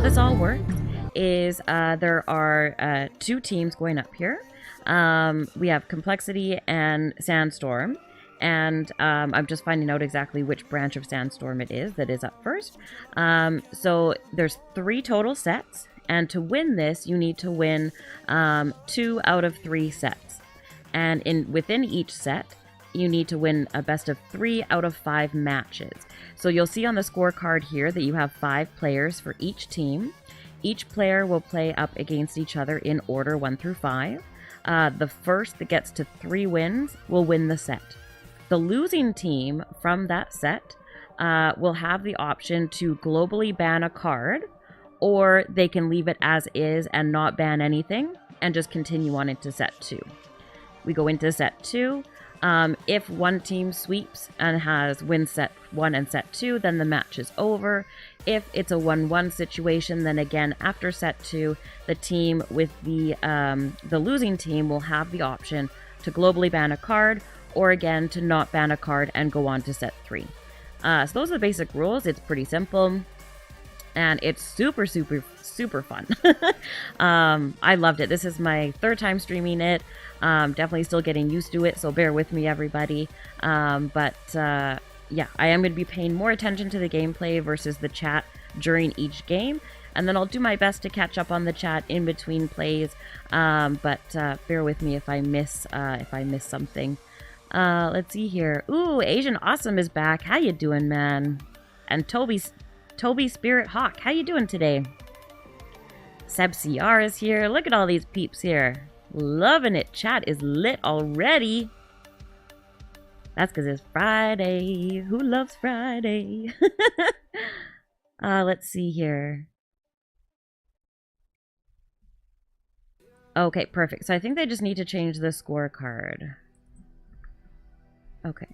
this all works is there are 2 teams going up here. We have compLexity and Sandstorm. And I'm just finding out exactly which branch of Sandstorm it is that is up first. So there's 3 total sets. And to win this, you need to win 2 out of 3 sets. And within each set, you need to win a best of 3 out of 5 matches. So you'll see on the scorecard here that you have 5 players for each team. Each player will play up against each other in order 1 through 5. The first that gets to 3 wins will win the set. The losing team from that set will have the option to globally ban a card, or they can leave it as is and not ban anything and just continue on into set 2. We go into set 2. If one team sweeps and wins set 1 and set 2, then the match is over. If it's a 1-1 situation, then again, after set 2, the team with the losing team will have the option to globally ban a card, or again, to not ban a card and go on to set 3. So those are the basic rules. It's pretty simple. And it's super, super, super fun. I loved it. This is my 3rd time streaming it. Definitely still getting used to it, so bear with me, everybody. Yeah, I am going to be paying more attention to the gameplay versus the chat during each game. And then I'll do my best to catch up on the chat in between plays. Bear with me if I miss something. Let's see here. Ooh, Asian Awesome is back. How you doing, man? And Toby Spirit Hawk, how you doing today? Seb CR is here. Look at all these peeps here. Loving it. Chat is lit already. That's because it's Friday. Who loves Friday? Let's see here. Okay, perfect. So I think they just need to change the scorecard. Okay.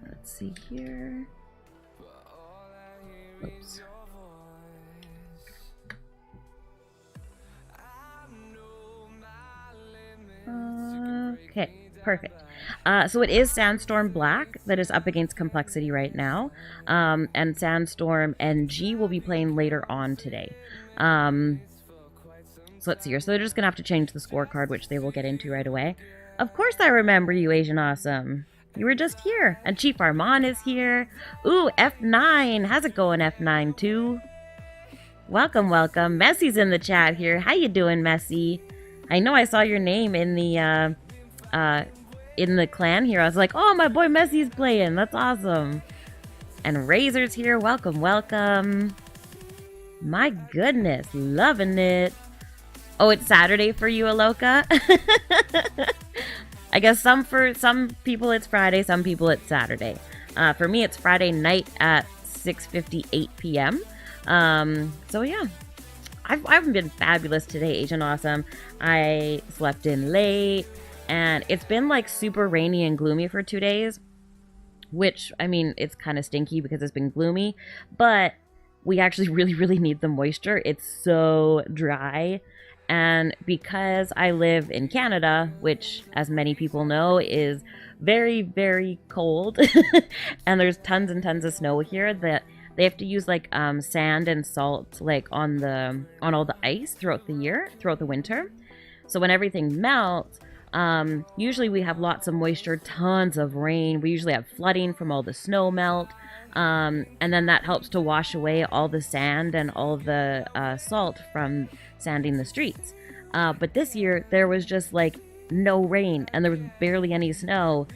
Let's see here. Oops. Okay, perfect. So it is Sandstorm Black that is up against compLexity right now. And Sandstorm NG will be playing later on today. So let's see here. So they're just going to have to change the scorecard, which they will get into right away. Of course I remember you, Asian Awesome. You were just here. And Chief Armand is here. Ooh, F9. How's it going, F9 too? Welcome, welcome. Messi's in the chat here. How you doing, Messi? I know I saw your name in the clan here. I was like, oh, my boy Messi's playing. That's awesome. And Razor's here. Welcome, welcome. My goodness. Loving it. Oh, it's Saturday for you, Aloka? I guess for some people it's Friday, some people it's Saturday. For me, it's Friday night at 6:58 p.m. So yeah, I've been fabulous today, Asian Awesome. I slept in late, and it's been like super rainy and gloomy for 2 days, which, I mean, it's kind of stinky because it's been gloomy, but we actually really, really need the moisture. It's so dry. And because I live in Canada, which, as many people know, is very, very cold, and there's tons and tons of snow here, that they have to use like sand and salt like on all the ice throughout the winter. So when everything melts, usually we have lots of moisture, tons of rain. We usually have flooding from all the snow melt. And then that helps to wash away all the sand and all the salt from sanding the streets. But this year there was just like no rain and there was barely any snow,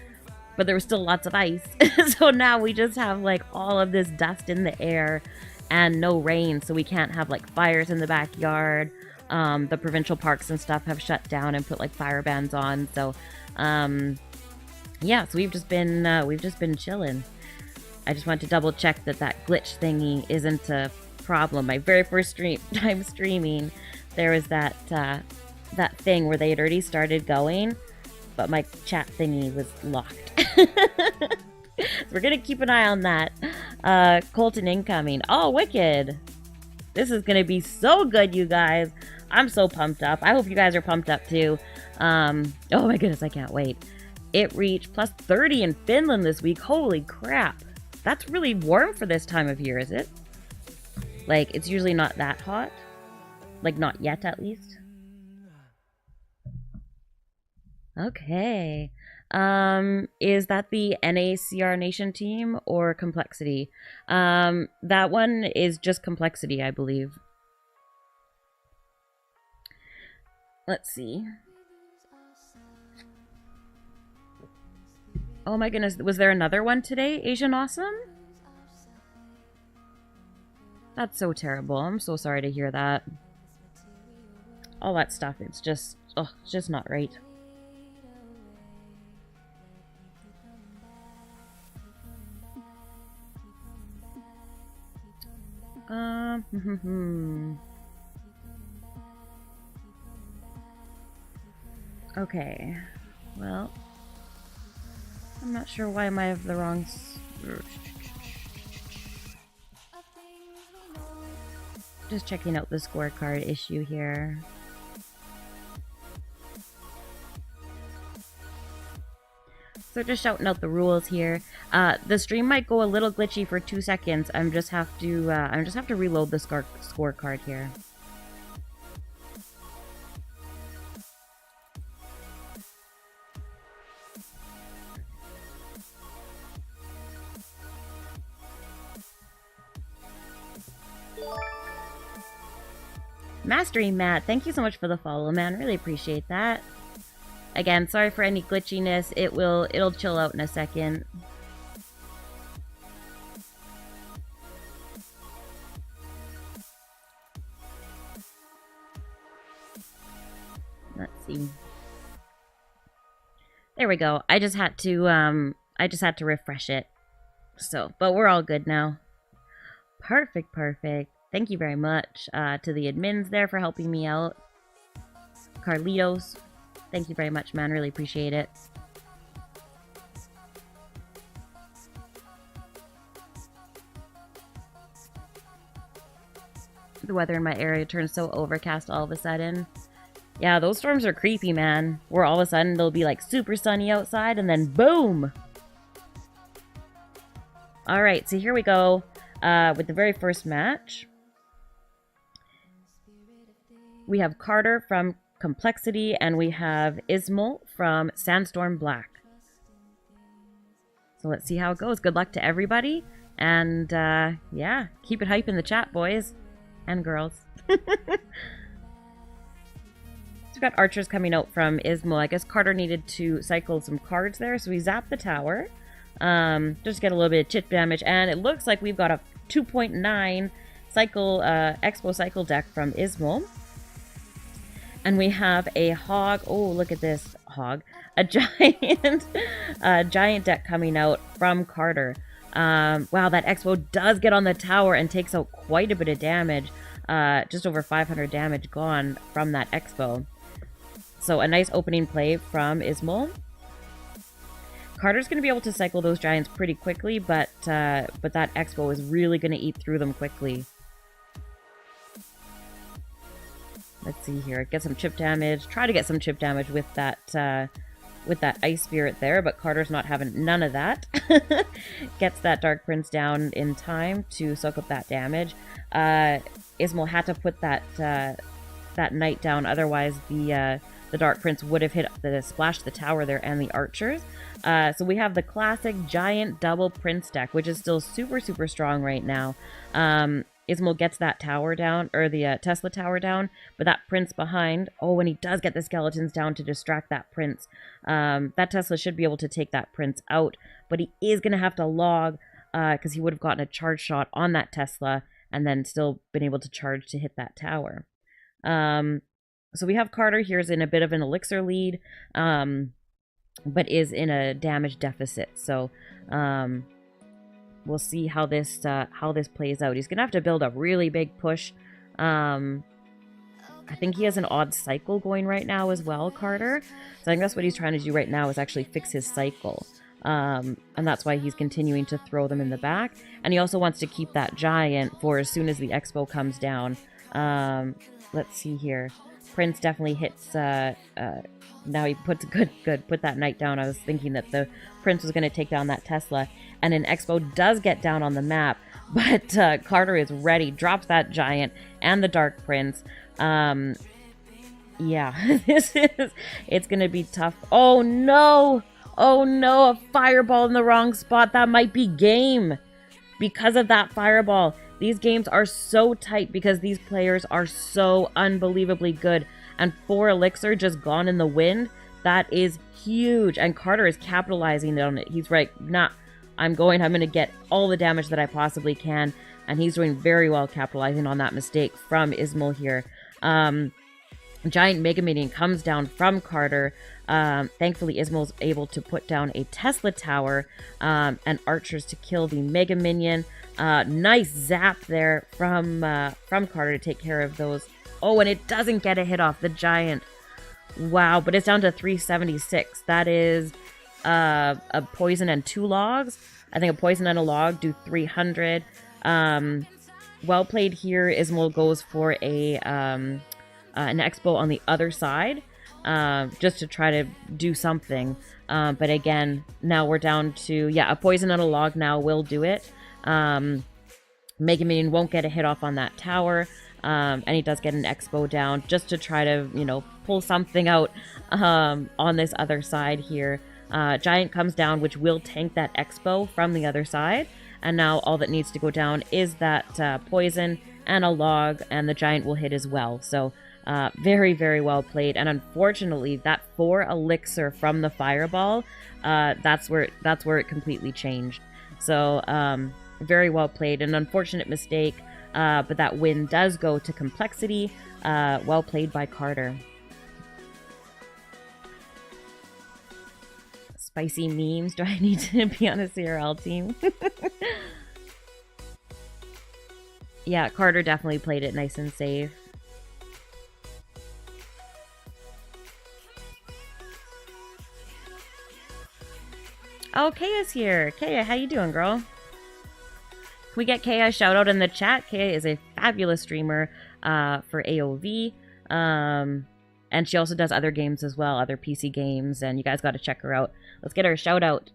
but there was still lots of ice. So now we just have like all of this dust in the air and no rain, so we can't have like fires in the backyard. The provincial parks and stuff have shut down and put like fire bans on. So yeah, so we've just been chilling. I just want to double check that glitch thingy isn't a problem. My very first time streaming, there was that thing where they had already started going, but my chat thingy was locked. We're gonna keep an eye on that. Colton incoming. Oh, wicked. This is gonna be so good, you guys. I'm so pumped up. I hope you guys are pumped up too. Oh my goodness, I can't wait. It reached plus 30 in Finland this week. Holy crap. That's really warm for this time of year, is it? Like, it's usually not that hot. Like, not yet, at least. Okay. Is that the NACR Nation team or compLexity? That one is just compLexity, I believe. Let's see. Oh my goodness, was there another one today? Asian Awesome? That's so terrible. I'm so sorry to hear that. All that stuff, it's just not right. Okay. Well, I'm not sure why I might have the wrong... Just checking out the scorecard issue here. So just shouting out the rules here. The stream might go a little glitchy for 2 seconds. I just have to reload the scorecard here. Mastery Matt, thank you so much for the follow, man. Really appreciate that. Again, sorry for any glitchiness. It'll chill out in a second. Let's see. There we go. I just had to refresh it. So, but we're all good now. Perfect, perfect. Thank you very much to the admins there for helping me out. Carlitos, thank you very much, man. Really appreciate it. The weather in my area turns so overcast all of a sudden. Yeah, those storms are creepy, man. Where all of a sudden they'll be like super sunny outside and then boom! Alright, so here we go with the very first match. We have Carter from compLexity, and we have Ismail from Sandstorm Black. So let's see how it goes. Good luck to everybody. And, yeah, keep it hype in the chat, boys and girls. So we've got archers coming out from Ismail. I guess Carter needed to cycle some cards there, so we zapped the tower. Just get a little bit of chip damage, and it looks like we've got a 2.9 cycle, Expo cycle deck from Ismail. And we have a hog. Oh, look at this hog. A giant, giant deck coming out from Carter. Wow, that Expo does get on the tower and takes out quite a bit of damage. Just over 500 damage gone from that Expo. So a nice opening play from Ismail. Carter's going to be able to cycle those giants pretty quickly, but that Expo is really going to eat through them quickly. Let's see here. Get some chip damage. Try to get some chip damage with that Ice Spirit there, but Carter's not having none of that. Gets that Dark Prince down in time to soak up that damage. Ismail had to put that Knight down, otherwise the Dark Prince would have splashed the tower there and the archers. So we have the classic giant double Prince deck, which is still super, super strong right now. Ismail gets that tower down, or the Tesla tower down, but that Prince behind, oh, and he does get the skeletons down to distract that Prince. That Tesla should be able to take that Prince out, but he is going to have to log, because he would have gotten a charge shot on that Tesla, and then still been able to charge to hit that tower. So we have Carter here's in a bit of an elixir lead, but is in a damage deficit, so... we'll see how this plays out. He's gonna have to build a really big push. I think he has an odd cycle going right now as well, Carter. So I think that's what he's trying to do right now is actually fix his cycle. And that's why he's continuing to throw them in the back. And he also wants to keep that giant for as soon as the Expo comes down. Let's see here. Prince definitely hits, now he puts good, put that knight down. I was thinking that the Prince was going to take down that Tesla. And an Expo does get down on the map, but Carter is ready, drops that giant and the Dark Prince. Yeah, it's going to be tough. Oh no! Oh no, a fireball in the wrong spot. That might be game because of that fireball. These games are so tight because these players are so unbelievably good. And 4 elixir just gone in the wind. That is huge. And Carter is capitalizing on it. He's right, nah, I'm going to get all the damage that I possibly can. And he's doing very well capitalizing on that mistake from Ismail here. Giant Mega Minion comes down from Carter. Thankfully, Ismail's able to put down a Tesla Tower and archers to kill the Mega Minion. Nice zap there from Carter to take care of those. Oh, and it doesn't get a hit off the Giant. Wow, but it's down to 376. That is a poison and 2 logs. I think a poison and a log do 300. Well played here. Ismail goes for an Expo on the other side, just to try to do something. But again, now we're down to, yeah, a poison and a log now will do it. Mega Minion won't get a hit off on that tower. And he does get an Expo down just to try to, you know, pull something out on this other side here. Giant comes down, which will tank that Expo from the other side. And now all that needs to go down is that poison and a log, and the Giant will hit as well. So very, very well played. And unfortunately, that 4 elixir from the fireball, that's where it completely changed. So very well played. An unfortunate mistake, but that win does go to compLexity. Well played by Carter. Spicy memes. Do I need to be on a CRL team? Yeah, Carter definitely played it nice and safe. Oh, Kaya's here. Kaya, how you doing, girl? Can we get Kaya a shout out in the chat? Kaya is a fabulous streamer for AOV. And she also does other games as well, other PC games, and you guys got to check her out. Let's get her a shout out.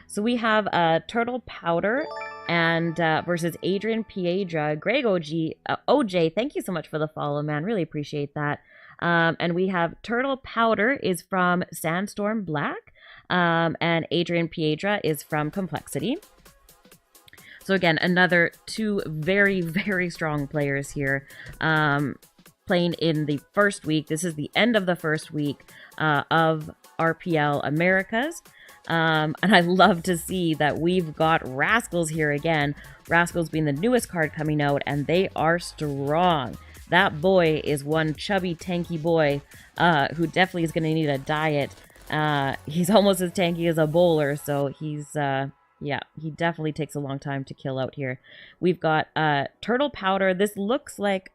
So we have Turtle Powder and versus Adrian Piedra. Greg OJ, thank you so much for the follow, man. Really appreciate that. And we have Turtle Powder is from Sandstorm Black. And Adrian Piedra is from compLexity. So again, another 2 very, very strong players here playing in the first week. This is the end of the first week of RPL Americas. And I love to see that we've got Rascals here again. Rascals being the newest card coming out, and they are strong. That boy is one chubby, tanky boy who definitely is going to need a diet. He's almost as tanky as a bowler, so he's, yeah, he definitely takes a long time to kill out here. We've got Turtle Powder. This looks like,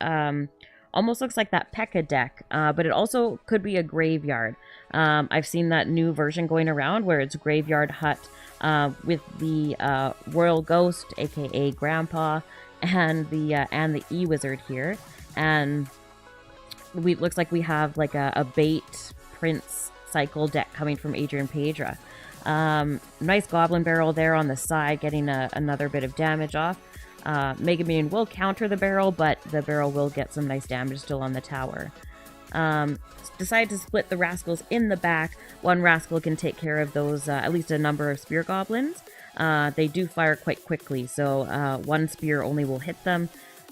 almost looks like that P.E.K.K.A deck, but it also could be a Graveyard. I've seen that new version going around where it's Graveyard Hut with the Royal Ghost, aka Grandpa, and the E-Wizard here. And looks like we have like a bait Prince cycle deck coming from Adrian Piedra. Nice Goblin Barrel there on the side, getting another bit of damage off. Mega Minion will counter the barrel, but the barrel will get some nice damage still on the tower. Decided to split the Rascals in the back. One Rascal can take care of those, at least a number of Spear Goblins. They do fire quite quickly, so one spear only will hit them.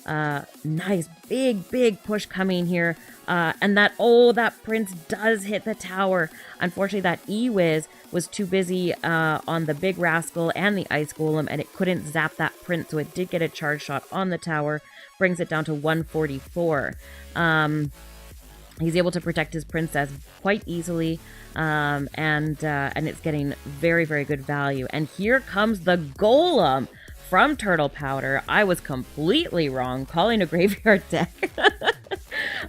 Nice big push coming here. And that Prince does hit the tower. Unfortunately, that E-Wiz was too busy on the big Rascal and the Ice Golem, and it couldn't zap that Prince, so it did get a charge shot on the tower, brings it down to 144. He's able to protect his princess quite easily, and it's getting very, very good value. And here comes the Golem from Turtle Powder. I was completely wrong calling a Graveyard deck.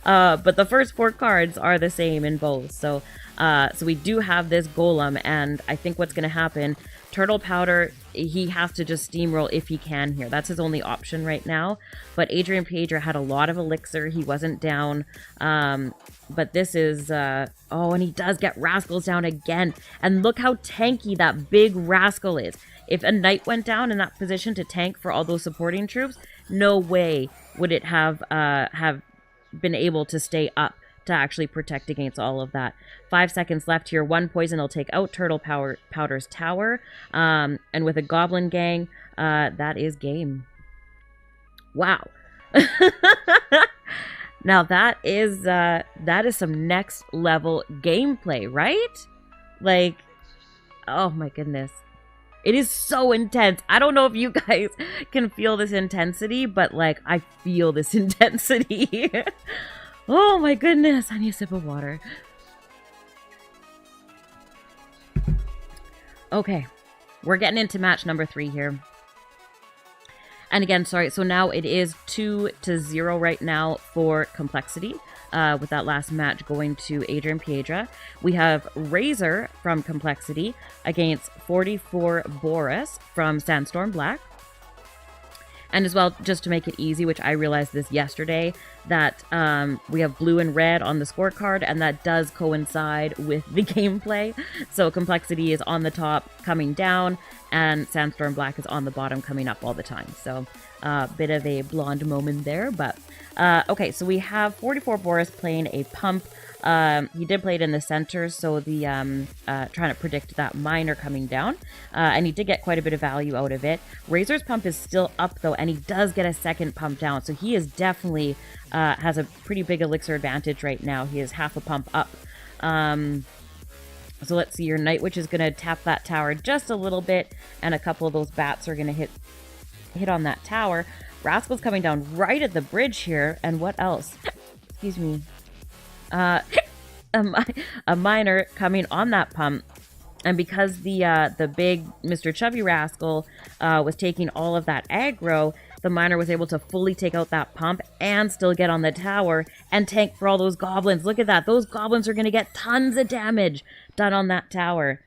But the first 4 cards are the same in both. So So we do have this golem, and I think what's going to happen, Turtle Powder, he has to just steamroll if he can here. That's his only option right now. But Adrian Piedra had a lot of elixir. He wasn't down. But this is... oh, and he does get Rascals down again. And look how tanky that big Rascal is. If a Knight went down in that position to tank for all those supporting troops, no way would it have been able to stay up to actually protect against all of that. 5 seconds left here. One poison will take out Turtle Powder's tower. And with a Goblin Gang, that is game. Wow. Now that is some next level gameplay, right? Like, oh my goodness. It is so intense. I don't know if you guys can feel this intensity, but like I feel this intensity. Oh my goodness, I need a sip of water. Okay, we're getting into match number 3 here. And again, sorry, so now it is 2-0 right now for compLexity, with that last match going to Adrian Piedra. We have Razor from compLexity against 44 Boris from Sandstorm Black. And as well, just to make it easy, which I realized this yesterday, that we have blue and red on the scorecard, and that does coincide with the gameplay. So compLexity is on the top coming down, and Sandstorm Black is on the bottom coming up all the time. So a bit of a blonde moment there. But okay, so we have 44 Boris playing a pump. He did play it in the center, so the trying to predict that miner coming down, and he did get quite a bit of value out of it. Razor's pump is still up though, and he does get a second pump down, so he is definitely has a pretty big elixir advantage right now. He is half a pump up. So let's see, your Night Witch is going to tap that tower just a little bit, and a couple of those bats are going to hit on that tower. Rascal's coming down right at the bridge here, and what else? Excuse me. A miner coming on that pump, and because the big Mr. Chubby Rascal was taking all of that aggro, the miner was able to fully take out that pump and still get on the tower and tank for all those goblins. Look at that. Those goblins are going to get tons of damage done on that tower.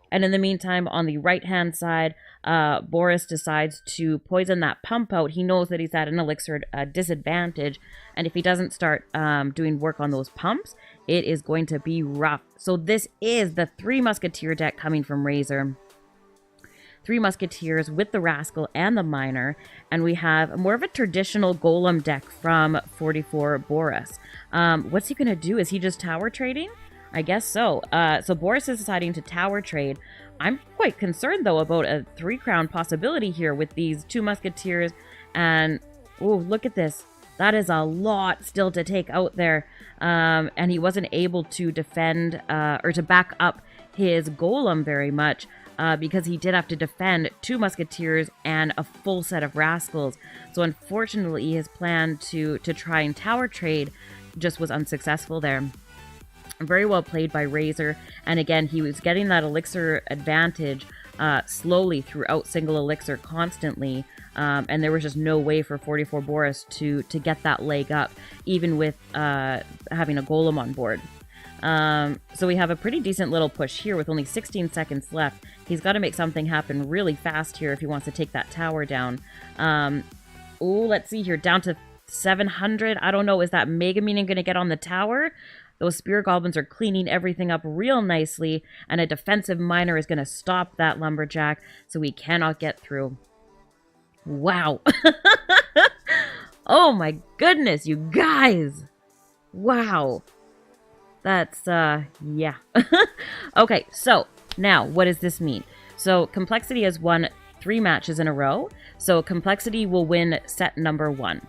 And in the meantime, on the right-hand side, Boris decides to poison that pump out. He knows that he's at an elixir disadvantage, and if he doesn't start doing work on those pumps, it is going to be rough. So this is the 3 Musketeer deck coming from Razor. 3 Musketeers with the Rascal and the Miner, and we have more of a traditional Golem deck from 44 Boris. What's he going to do? Is he just tower trading? I guess so. So Boris is deciding to tower trade. I'm quite concerned, though, about a 3-crown possibility here with these 2 Musketeers. And, oh, look at this. That is a lot still to take out there. And he wasn't able to defend or to back up his Golem very much because he did have to defend 2 Musketeers and a full set of Rascals. So, unfortunately, his plan to try and tower trade just was unsuccessful there. Very well played by Razor, and again, he was getting that elixir advantage slowly throughout single elixir constantly, and there was just no way for 44 Boris to get that leg up, even with having a Golem on board. So we have a pretty decent little push here with only 16 seconds left. He's got to make something happen really fast here if he wants to take that tower down. Oh, let's see here, down to 700. I don't know, is that Mega Meaning going to get on the tower? Those Spear Goblins are cleaning everything up real nicely, and a defensive Miner is going to stop that Lumberjack, so we cannot get through. Wow. Oh my goodness, you guys. Wow. That's, yeah. Okay, so now what does this mean? So compLexity has won 3 matches in a row, so compLexity will win set number 1.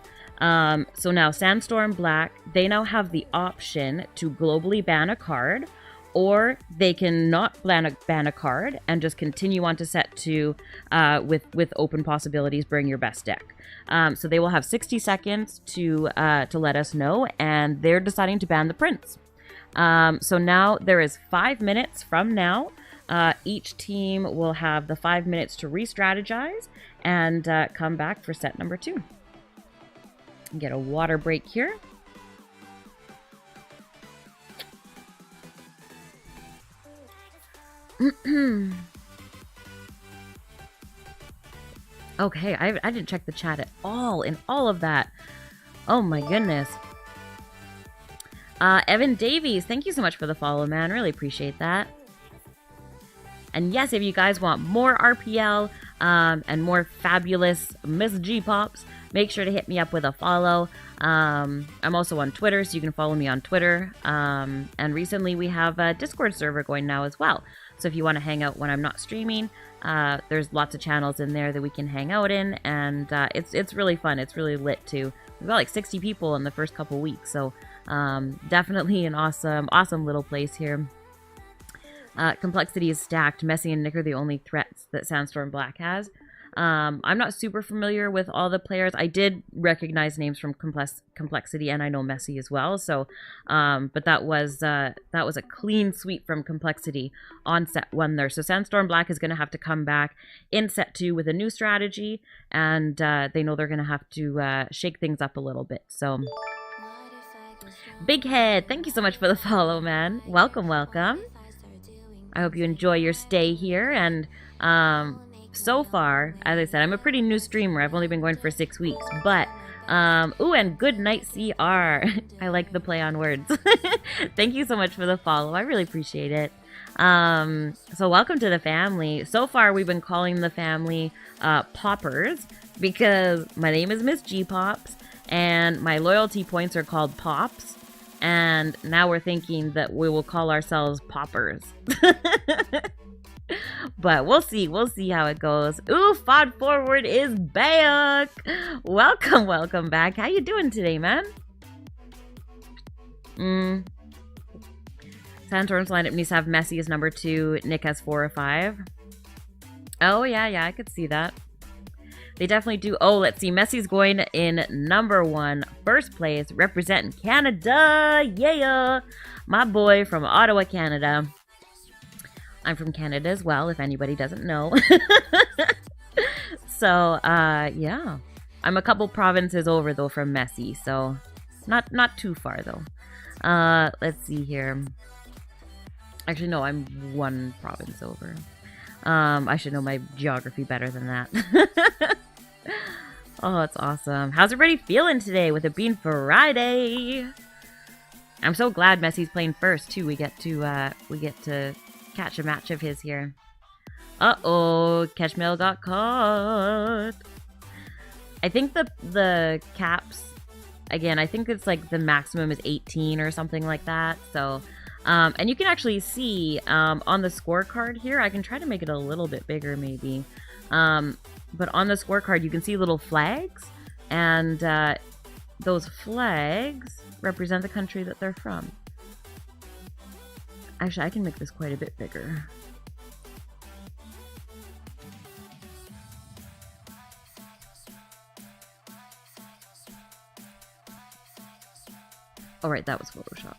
So now Sandstorm Black, they now have the option to globally ban a card, or they can not ban a card and just continue on to set 2 with open possibilities, bring your best deck. So they will have 60 seconds to let us know, and they're deciding to ban the Prince. So now there is 5 minutes from now. Each team will have the 5 minutes to re-strategize and come back for set number 2. Get a water break here. Okay, I didn't check the chat at all in all of that. Oh my goodness. Evan Davies, thank you so much for the follow, man. Really appreciate that. And yes, if you guys want more RPL and more fabulous Miss G Pops, make sure to hit me up with a follow. I'm also on Twitter, so you can follow me on Twitter. And recently we have a Discord server going now as well. So if you want to hang out when I'm not streaming, there's lots of channels in there that we can hang out in, and it's really fun. It's really lit too. We've got like 60 people in the first couple weeks, so definitely an awesome little place here. compLexity is stacked. Messi and Nick are the only threats that Sandstorm Black has. I'm not super familiar with all the players. I did recognize names from compLexity, and I know Messi as well. So, but that was a clean sweep from compLexity on set 1 there. So Sandstorm Black is going to have to come back in set 2 with a new strategy, and they know they're going to have to shake things up a little bit. So, Big Head, thank you so much for the follow, man. Welcome, welcome. I hope you enjoy your stay here, and so far, as I said, I'm a pretty new streamer. I've only been going for 6 weeks, but ooh, and good night CR. I like the play on words. Thank you so much for the follow. I really appreciate it. So welcome to the family. So far, we've been calling the family Poppers because my name is Miss G Pops, and my loyalty points are called Pops. And now we're thinking that we will call ourselves Poppers. But we'll see how it goes. Ooh, Fod Forward is back. Welcome back. How you doing today, man? Sandstorm's lineup needs to have Messi as number 2, Nick as 4 or 5. Oh yeah, I could see that. They definitely do. Oh, let's see. Messi's going in number 1, first place, representing Canada. Yeah, my boy from Ottawa, Canada. I'm from Canada as well, if anybody doesn't know. So, yeah. I'm a couple provinces over, though, from Messi, so not too far, though. Let's see here. Actually, no, I'm 1 province over. I should know my geography better than that. Oh, that's awesome. How's everybody feeling today with it being Friday? I'm so glad Messi's playing first, too. We get to catch a match of his here. Uh-oh, Catchmail got caught. I think the caps, again, I think it's like the maximum is 18 or something like that. So, and you can actually see on the scorecard here, I can try to make it a little bit bigger maybe. But on the scorecard, you can see little flags, and those flags represent the country that they're from. Actually, I can make this quite a bit bigger. Oh, right, that was photoshopped.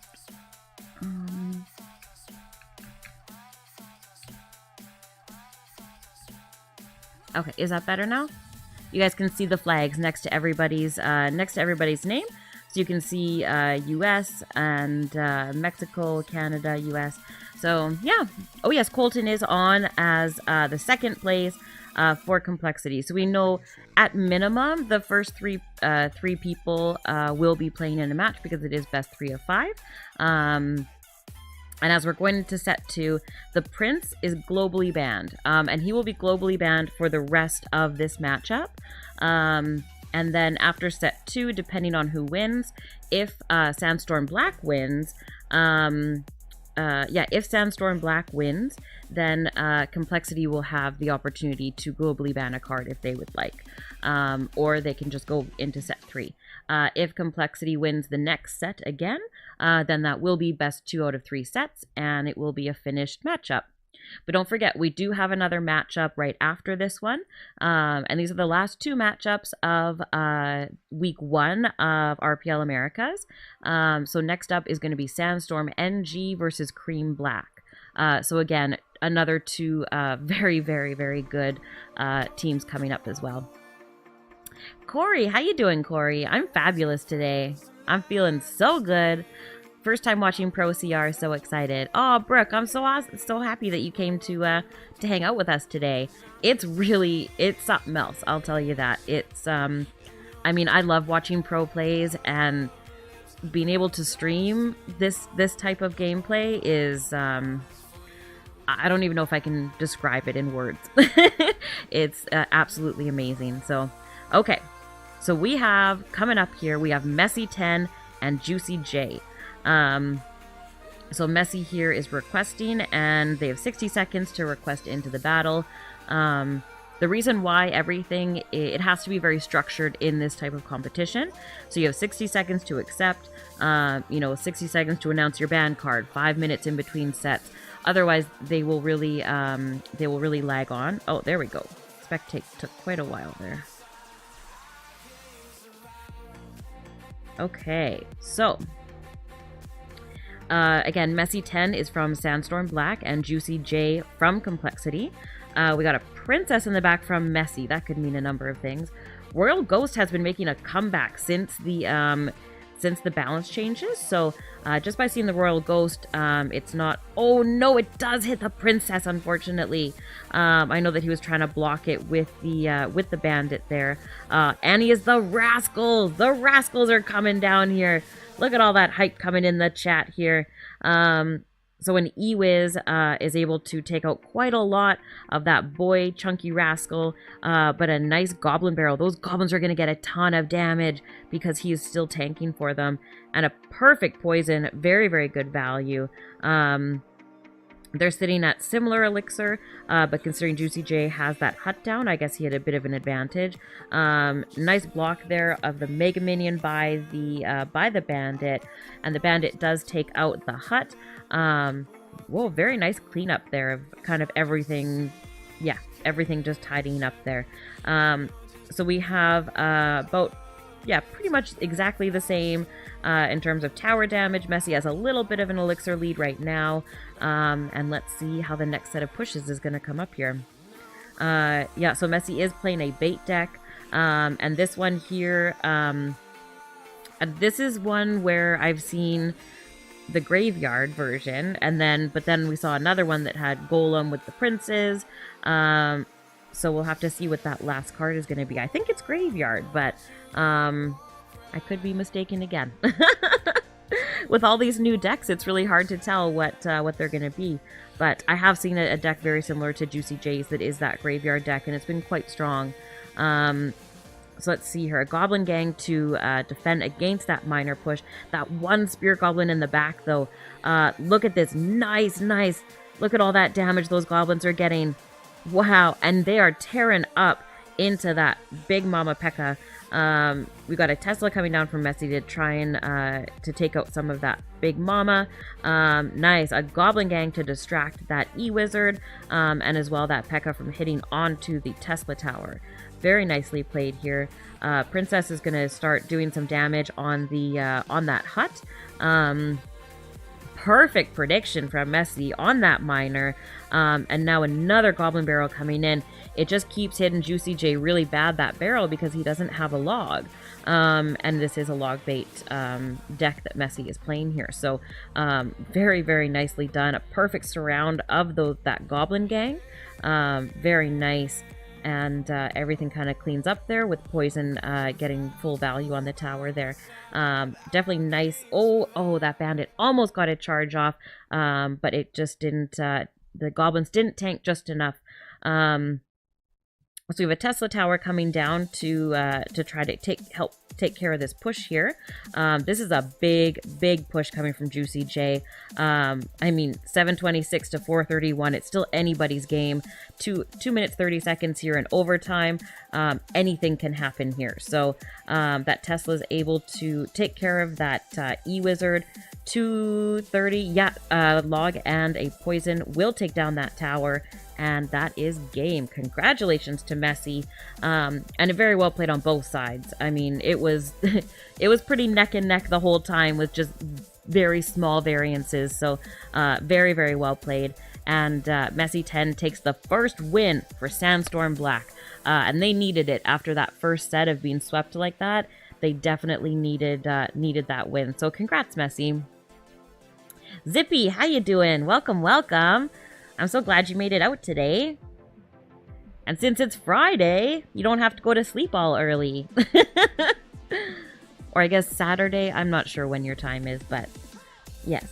Okay, is that better now? You guys can see the flags next to everybody's name. So you can see U.S. and Mexico, Canada, U.S. So yeah. Oh yes, Colton is on as the 2nd place for compLexity. So we know at minimum the first three people will be playing in a match because it is best 3 of 5. And as we're going into set 2, the Prince is globally banned. And he will be globally banned for the rest of this matchup. And then after set 2, depending on who wins, if Sandstorm Black wins, if Sandstorm Black wins, then compLexity will have the opportunity to globally ban a card if they would like. Or they can just go into set 3. If compLexity wins the next set again, then that will be best 2 out of 3 sets, and it will be a finished matchup. But don't forget, we do have another matchup right after this one. And these are the last 2 matchups of week 1 of RPL Americas. So next up is going to be Sandstorm NG versus Cream Black. So again, another 2 very, very, very good teams coming up as well. Corey, how you doing, Corey? I'm fabulous today. I'm feeling so good. first time watching Pro CR, so excited. Oh, Brooke, I'm so happy that you came to hang out with us today. It's something else, I'll tell you that. It's I mean, I love watching pro plays, and being able to stream this type of gameplay is I don't even know if I can describe it in words. It's absolutely amazing. So, okay. So we have, coming up here, we have Messi 10 and Juicy J. So Messi here is requesting, and they have 60 seconds to request into the battle. The reason why it has to be very structured in this type of competition. So you have 60 seconds to accept, 60 seconds to announce your ban card, 5 minutes in between sets. Otherwise, they will really lag on. Oh, there we go. Spectate took quite a while there. Okay, so again, Messi 10 is from Sandstorm Black and Juicy J from compLexity. We got a princess in the back from Messi. That could mean a number of things. Royal Ghost has been making a comeback since the balance changes. So just by seeing the Royal Ghost, it's not... Oh no, it does hit the princess, unfortunately. I know that he was trying to block it with the bandit there. Annie is the rascals. The rascals are coming down here. Look at all that hype coming in the chat here. So an E-Wiz is able to take out quite a lot of that boy Chunky Rascal, but a nice Goblin Barrel. Those goblins are going to get a ton of damage because he is still tanking for them. And a perfect poison, very, very good value. They're sitting at similar elixir, but considering Juicy J has that hut down, I guess he had a bit of an advantage. Nice block there of the Mega Minion by the bandit, and the bandit does take out the hut. Whoa, very nice cleanup there of kind of everything. Yeah, everything just tidying up there. So we have pretty much exactly the same in terms of tower damage. Messi has a little bit of an elixir lead right now. And let's see how the next set of pushes is going to come up here. So Messi is playing a bait deck. And this one here, this is one where I've seen the graveyard version, but then we saw another one that had Golem with the princes. So we'll have to see what that last card is going to be. I think it's graveyard, but I could be mistaken again. With all these new decks, it's really hard to tell what they're going to be. But I have seen a deck very similar to Juicy J's that is that graveyard deck, and it's been quite strong. So let's see here. A Goblin Gang to defend against that minor push. That one Spear Goblin in the back, though. Look at this. Nice. Look at all that damage those goblins are getting. Wow. And they are tearing up into that big Mama P.E.K.K.A. We got a Tesla coming down from Messi to try and to take out some of that big Mama. Nice. A Goblin Gang to distract that E-Wizard. And as well that P.E.K.K.A. from hitting onto the Tesla Tower. Very nicely played here. Princess is going to start doing some damage on that hut. Perfect prediction from Messi on that miner. And now another Goblin Barrel coming in. It just keeps hitting Juicy J really bad, that barrel, because he doesn't have a log. And this is a log bait deck that Messi is playing here. So very, very nicely done. A perfect surround of that Goblin Gang. Very nice. And everything kind of cleans up there with poison getting full value on the tower there. Definitely nice. Oh, that bandit almost got a charge off, but it just didn't. The goblins didn't tank just enough. So we have a Tesla Tower coming down to try to help take care of this push here. This is a big push coming from Juicy J. I mean, 726 to 431. It's still anybody's game. 2 minutes 30 seconds here in overtime. Anything can happen here. So that Tesla is able to take care of that E-Wizard. 230, log and a poison will take down that tower, and that is game. Congratulations to Messi, and it very well played on both sides. I mean, it was it was pretty neck and neck the whole time with just very small variances. So very, very well played. And Messi 10 takes the first win for Sandstorm Black, and they needed it after that first set of being swept like that. They definitely needed that win. So congrats, Messi. Zippy, how you doing? Welcome, welcome. I'm so glad you made it out today. And since it's Friday, you don't have to go to sleep all early. Or I guess Saturday. I'm not sure when your time is, but yes.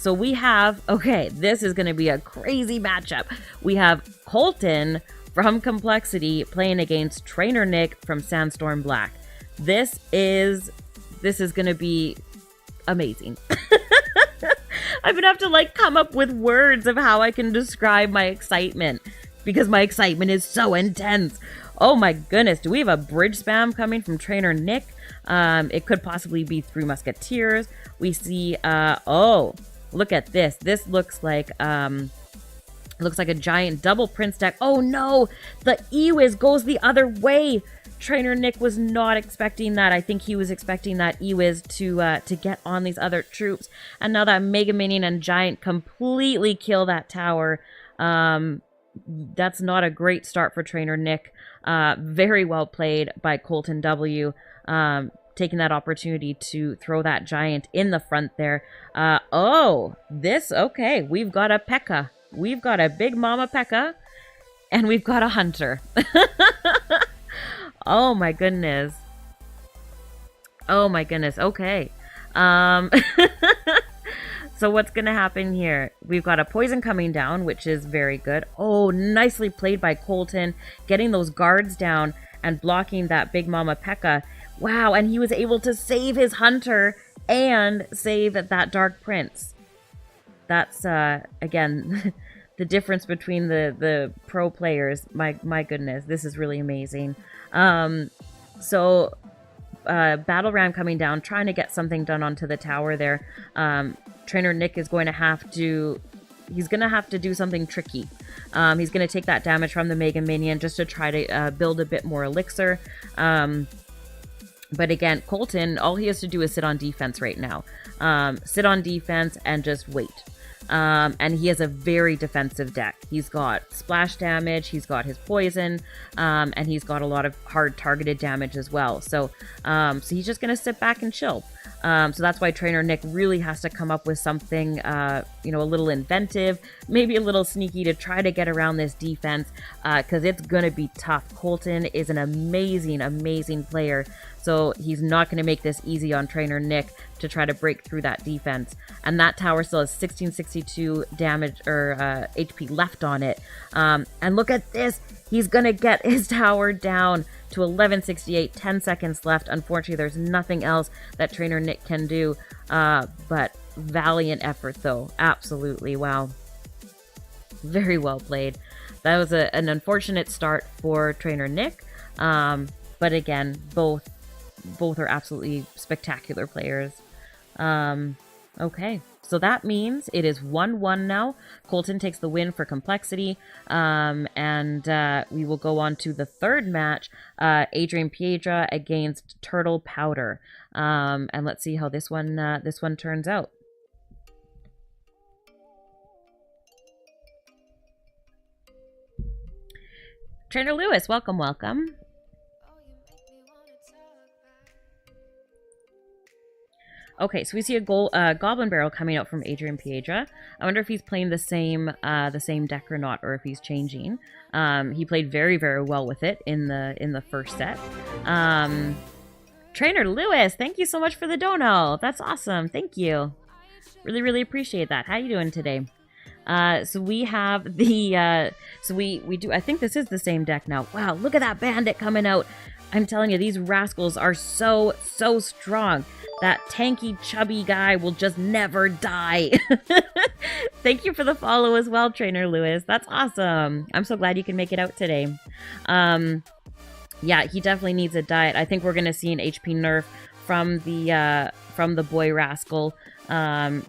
So we have, okay, this is going to be a crazy matchup. We have Colton from compLexity playing against Trainer Nick from Sandstorm Black. This is going to be amazing. I'm going to have to like come up with words of how I can describe my excitement because my excitement is so intense. Oh my goodness. Do we have a bridge spam coming from Trainer Nick? It could possibly be 3 Musketeers. We see, oh, look at this. This looks like a giant double Prince deck. Oh no, the Ewiz goes the other way. Trainer Nick was not expecting that. I think he was expecting that Ewiz to get on these other troops. And now that Mega Minion and Giant completely kill that tower. That's not a great start for Trainer Nick. Very well played by Colton W. Taking that opportunity to throw that Giant in the front there. Okay, we've got a P.E.K.K.A. We've got a Big Mama P.E.K.K.A. And we've got a Hunter. Oh my goodness. Oh my goodness. Okay. So what's going to happen here? We've got a Poison coming down, which is very good. Oh, nicely played by Colton. Getting those guards down and blocking that Big Mama P.E.K.K.A. Wow, and he was able to save his Hunter and save that Dark Prince. That's, again, the difference between the pro players. My goodness, this is really amazing. Battle Ram coming down, trying to get something done onto the tower there. Trainer Nick is going to have to... He's going to have to do something tricky. He's going to take that damage from the Mega Minion just to try to build a bit more elixir. But again, Colton, all he has to do is sit on defense right now. Sit on defense and just wait. And he has a very defensive deck. He's got splash damage, he's got his poison, and he's got a lot of hard targeted damage as well. So he's just going to sit back and chill. So that's why Trainer Nick really has to come up with something, a little inventive, maybe a little sneaky to try to get around this defense, because it's going to be tough. Colton is an amazing, amazing player. So he's not going to make this easy on Trainer Nick to try to break through that defense. And that tower still has 1662 damage or HP left on it. And look at this. He's going to get his tower down to 1168, 10 seconds left. Unfortunately, there's nothing else that Trainer Nick can do. But valiant effort, though. Absolutely. Wow. Very well played. That was an unfortunate start for Trainer Nick. But again, both are absolutely spectacular players. Okay, so that means it is 1-1 now. Colton takes the win for compLexity. And we will go on to the third match, Adrian Piedra against Turtle Powder. And let's see how this one turns out. Trainer Lewis, welcome, welcome. Okay, so we see a Goblin Barrel coming out from Adrian Piedra. I wonder if he's playing the same deck or not, or if he's changing. He played very, very well with it in the first set. Trainer Lewis, thank you so much for the dono. That's awesome. Thank you. Really, really appreciate that. How you doing today? So we have the we do. I think this is the same deck now. Wow, look at that bandit coming out. I'm telling you, these rascals are so strong. That tanky, chubby guy will just never die. Thank you for the follow as well, Trainer Lewis. That's awesome. I'm so glad you can make it out today. Yeah, he definitely needs a diet. I think we're going to see an HP nerf from the boy rascal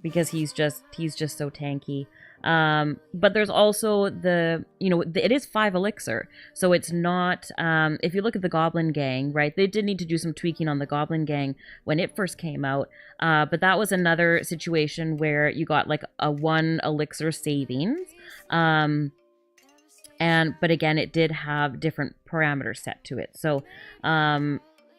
because he's just so tanky. But there's also it is 5 elixir, so it's not, if you look at the Goblin Gang, right, they did need to do some tweaking on the Goblin Gang when it first came out, but that was another situation where you got like a 1 elixir savings, but again, it did have different parameters set to it, so,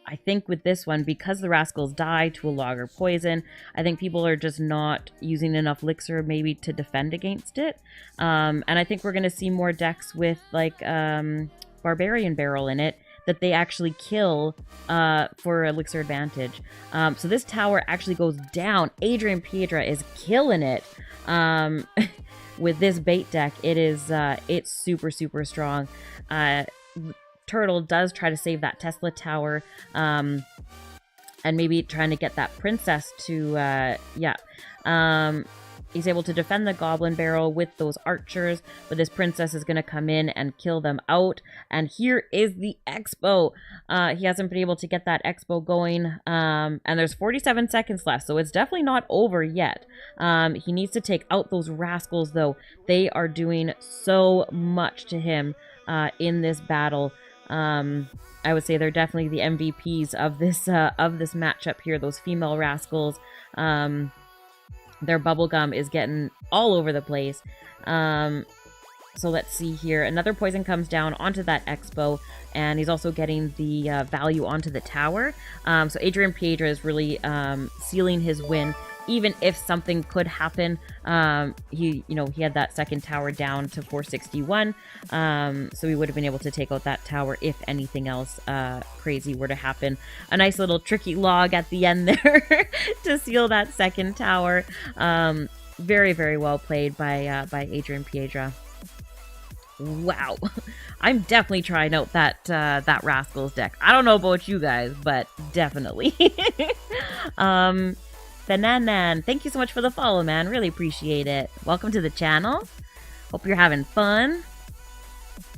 I think with this one, because the rascals die to a log or poison, I think people are just not using enough elixir maybe to defend against it. And I think we're going to see more decks with like Barbarian Barrel in it that they actually kill for elixir advantage. So this tower actually goes down. Adrian Piedra is killing it. With this bait deck, it's super, super strong. Turtle does try to save that Tesla tower, and maybe trying to get that princess to, he's able to defend the goblin barrel with those archers, but this princess is going to come in and kill them out. And here is the expo. He hasn't been able to get that expo going, and there's 47 seconds left, so it's definitely not over yet. He needs to take out those rascals, though. They are doing so much to him in this battle. I would say they're definitely the MVPs of this matchup here. Those female rascals. Their bubblegum is getting all over the place. So let's see here. Another poison comes down onto that expo, and he's also getting the value onto the tower. So Adrian Piedra is really sealing his win. Even if something could happen, he had that second tower down to 461, so he would have been able to take out that tower if anything else crazy were to happen. A nice little tricky log at the end there to seal that second tower. Very, very well played by Adrian Piedra. Wow, I'm definitely trying out that Rascals deck. I don't know about you guys, but definitely. Bananan, thank you so much for the follow, man. Really appreciate it. Welcome to the channel. Hope you're having fun.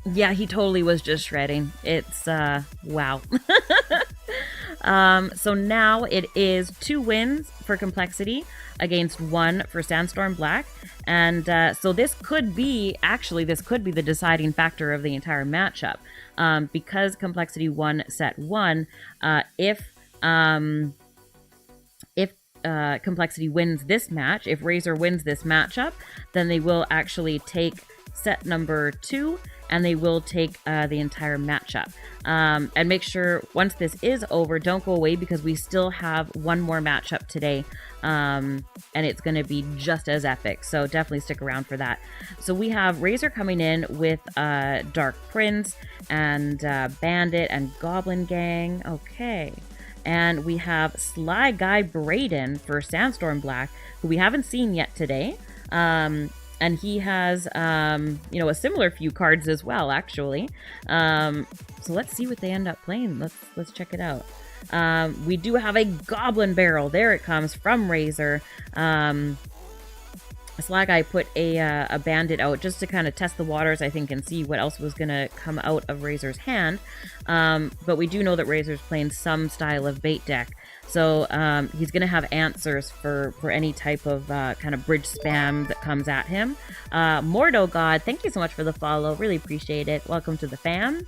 Yeah, he totally was just shredding. It's, wow. So now it is 2 wins for compLexity against 1 for Sandstorm Black. And so this could be the deciding factor of the entire matchup. Because compLexity won set 1, if compLexity wins this match, if Razor wins this matchup, then they will actually take set number 2, and they will take the entire matchup. And make sure once this is over, don't go away, because we still have one more matchup today, and it's going to be just as epic. So definitely stick around for that. So we have Razor coming in with Dark Prince and Bandit and Goblin Gang. Okay. And we have Sly Guy Braden for Sandstorm Black, who we haven't seen yet today. And he has, a similar few cards as well, actually. So let's see what they end up playing. Let's check it out. We do have a Goblin Barrel. There it comes from Razor. Sly Guy put a Bandit out just to kind of test the waters, I think, and see what else was going to come out of Razor's hand. But we do know that Razor's playing some style of bait deck. So he's going to have answers for any type of kind of bridge spam that comes at him. Mordo God, thank you so much for the follow. Really appreciate it. Welcome to the fam.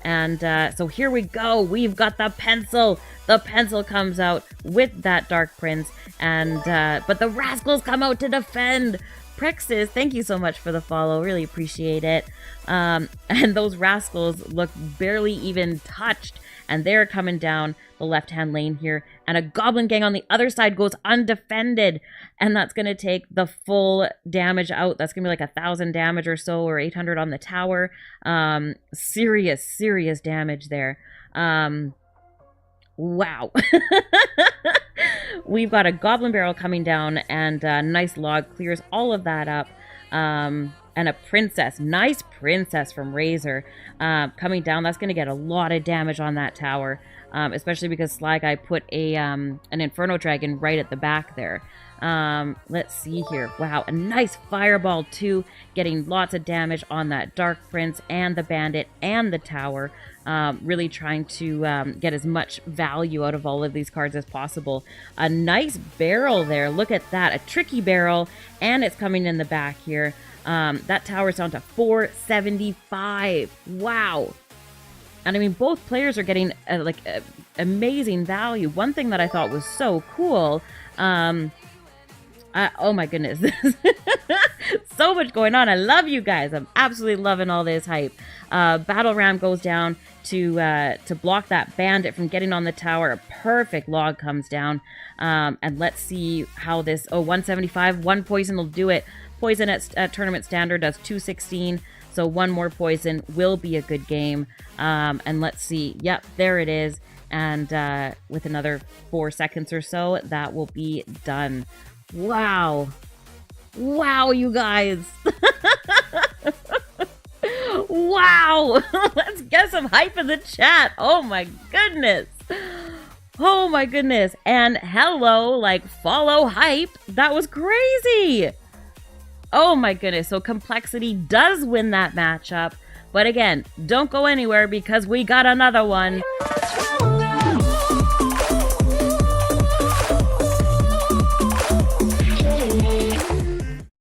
And so here we go. We've got the pencil. The pencil comes out with that Dark Prince. And but the Rascals come out to defend. Prexis, thank you so much for the follow. Really appreciate it. And those Rascals look barely even touched. And they're coming down the left-hand lane here. And a Goblin Gang on the other side goes undefended. And that's going to take the full damage out. That's going to be like 1,000 damage or so, or 800 on the tower. Serious damage there. Wow. We've got a Goblin Barrel coming down, and a nice log clears all of that up. And a princess, nice princess from Razor, coming down. That's going to get a lot of damage on that tower, especially because Sly Guy put an Inferno Dragon right at the back there. Let's see here. Wow, a nice fireball too, getting lots of damage on that Dark Prince and the Bandit and the tower. Really trying to get as much value out of all of these cards as possible. A nice barrel there. Look at that. A tricky barrel, and it's coming in the back here. That tower's down to 475. Wow. And I mean, both players are getting amazing value. One thing that I thought was so cool, oh my goodness. so much going on. I love you guys. I'm absolutely loving all this hype. Battle ram goes down to block that bandit from getting on the tower. A perfect log comes down. And let's see how this... Oh, 175. One poison will do it. Poison at tournament standard does 216. So one more poison will be a good game. And let's see. Yep, there it is. And with another 4 seconds or so, that will be done. Wow. Wow, you guys. Wow. Let's get some hype in the chat. Oh my goodness. Oh my goodness. And hello, like, follow hype. That was crazy. Oh my goodness. So compLexity does win that matchup. But again, don't go anywhere because we got another one.